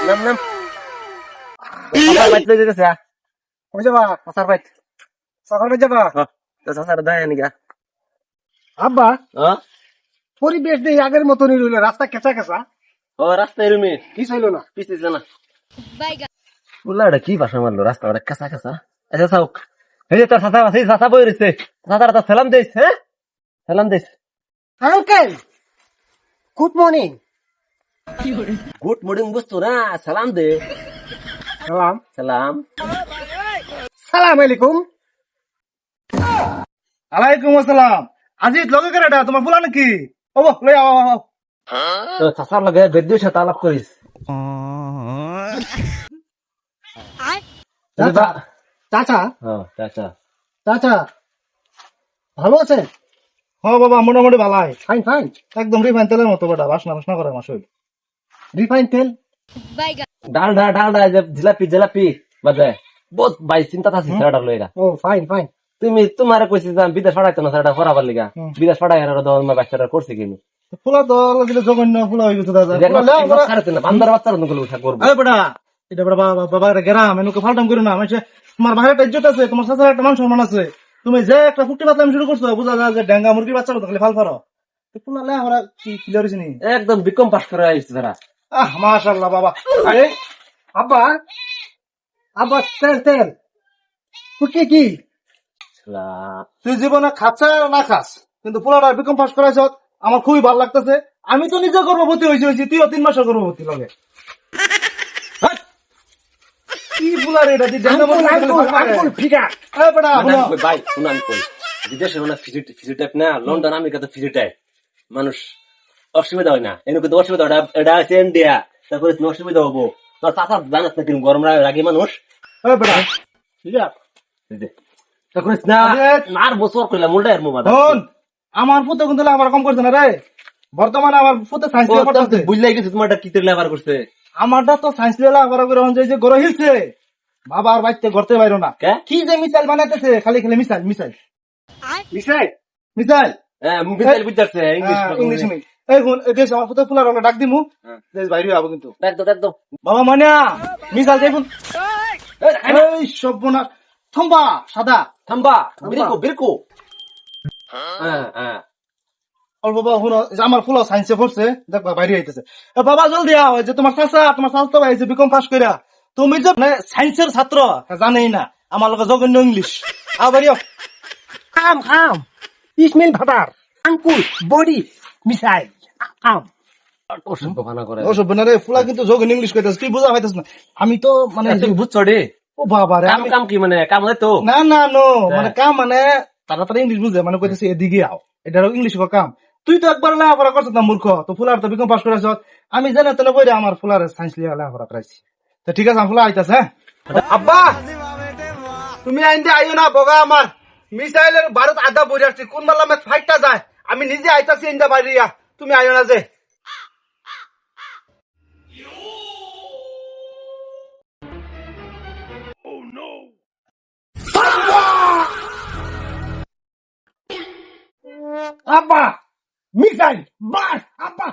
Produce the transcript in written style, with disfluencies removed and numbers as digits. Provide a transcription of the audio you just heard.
নাম নাম চাচার বাইত লই যেতেছে কই যাবা? চাচার বাইত সকালে যাবা? চাচার দায় নিগা আব্বা হ্যাঁ পরিবেশ দিয়ে আগের মতনই রইল, রাস্তা কেঁচা কেঁচা, ও রাস্তায় রুমি কি চাইলো না। পিছিয়ে না বললা এটা কি ভাষা মারলো রাস্তা ওটা কাঁচা কাঁচা আচ্ছা চাও এই যে তোর চাচা আছে চাচা বই রয়েছে চাচার তো সালাম দিস হ্যাঁ সালাম this uncle good morning. Good morning বুঝতো না সালাম দে সালাম সালাম সালাম আলাইকুম। আলাইকুম আসসালাম। আজিত লগে কেডা তোমার ফুলা নাকি? ও লই আও। তো চাচার লগে বেদ্যুর সাথে আলাপ করিস চাচা চাচা চাচা চাচা ভালো আছে? হ বাবা মোটামুটি ভালাই, ফাইন ফাইন। একদম রিফাইন তেলের মতো বেটা, বাসনা বাসনা করে আমার শরীর। রিফাইন তেল ডালডা ডালডা যে জিলাপি জিলাপি বাজে বহুত ভাই চিন্তা থাকি সেটা লইরা ও ফাইন ফাইন। তুমি তোমার কইছি যে বিদেশ পাঠাইতো না সেটা করাবার লিগা বিদেশ পাঠাই আর বাচ্চাটা করছে কিন্তু ফুলা তো আল্লাহ দিলে জঘন্য ফুলা হয়ে গেছে দাদা। বান্দার বাচ্চার মতো উঠা করবো আরে বেটা এটা বেটা বাবা গেরাম এনুকে ফালতাম করো না। মানে তোমার ভাইয়ের একটা ইজ্জত আছে, তোমার চাচার একটা মান সম্মান আছে। তুমি যে একটা ফুটি পাতলাম শুরু করছো, বুঝা যায় যে ডেঙ্গা মুরগির বাচ্চার মতো খালি ফাল ফারো। ফুলা লে আমরা কি ক্লিয়ার হয়েছি নি? একদম বিকম পাস করে আইছে তারা মাশাআল্লাহ বাবা। আরে আব্বা আব্বা তেল তেল ফুটে কি? তুই জীবনে খাচ্ছা না খাস, কিন্তু পুরাটা বিকম পাস করাইছ, আমার খুবই ভালো লাগতেছে। আমি তো নিজে গর্ভবতী হয়েছি, তুইও 3 মাসের গর্ভবতী লগে। কি বুলার এটা তুই ডেঙ্গা মুরগি খালি ফাল মারে। আঙ্কুল ফিগার এ বেটা শুনো। ভাই শুনো আমি কই বিদেশে অনেক ফিজিটাইপ না লন্ডন আমেরিকাতে ফিজিটাইপ মানুষ অসুবিধা হয় না এনুকে তো অসুবিধা এটা আছে ইন্ডিয়া তারপরে তুমি অসুবিধা হবো তোর চাচা জানাস না কিন্তু গরম রাগে মানুষ এ বেটা ফিগার তখন না আর বছর কইলাম উল্টা এর মোবাইল শোন, আমার পুতে কিন্তু আমার কম করছে না রে। বর্তমানে আমার পুতে সায়েন্স নিয়ে পড়তেছে। বুঝলাই গেছে তোমার কি তেল লেবার করছে আমারটা তো সায়েন্স নিয়ে লেখাপড়া করে হন যে গড়ে হিলছে, বাবা আর বাইতে ঘরতে বাইরো না। কে? কি যে মিসাইল বানাইতেছে, খালি খালি মিসাইল মিসাইল মিশাই মিসাইল। হ্যাঁ মিসাইল বুঝাচ্ছে ইংলিশ এই গুণ দেশ আমার পুতে ফুলার হলে ডাক দিমু, দেশ বাইরে যাবো কিন্তু। একদম বাবা মানিয়া মিসাইল দেখুন। এই সর্বনাশ থম্বা সাদা থাম্বা বিরকো বিরকো হ্যাঁ হ্যাঁ অল্প বাবা শুনো, আমার ফুলা সায়েন্সে পড়ছে, দেখবা বাইরে আইতেছে। বাবা জলদি আও, যে তোমার চাচা তোমার চাচা ভাই যে বিকম পাস কইরা, তুমি যে সায়েন্সের ছাত্র জানেই না, আমার লগে জঘন্য ইংলিশ। আবার আম আম ইসমাইল ভাতার আঙ্কুল বডি মিশাই আম অসভ্য খানা করে ওসব না রে, ফুলা কিন্তু জঘন্য ইংলিশ কইতাছ, তুই বুঝা পাইতাছ না। আমি তো মানে তুমি বুঝছো রে ও বাবা রে, কাম কাম কি মানে কাম হয় তো না না নো মানে কাম মানে তাড়াতাড়ি ইংলিশ বুঝে, মানে কইতাছে এদিকে আও, এটা ইংলিশ কাম। তুই তো একবার লেখাপড়া করছ না মূর্খ, তো ফুলার তো বিকম পাস করেছ। আমি জানি তেনে বইরে আমার ফুলার সায়েন্স লিয়ে লেখাপড়া করাইছি। তো ঠিক আছে, ফুলা আইতাছে। হ্যাঁ আব্বা তুমি আইন্দে আইও না, বগা আমার মিসাইলের ভারত আধা বইরে আসছি, কোন বেলা ম্যাচ ফাইটটা যায়, আমি নিজে আইতাছি ইন্দা বাইরিয়া, তুমি আইও না যে। আব্বা মিশাই বাস আব্বা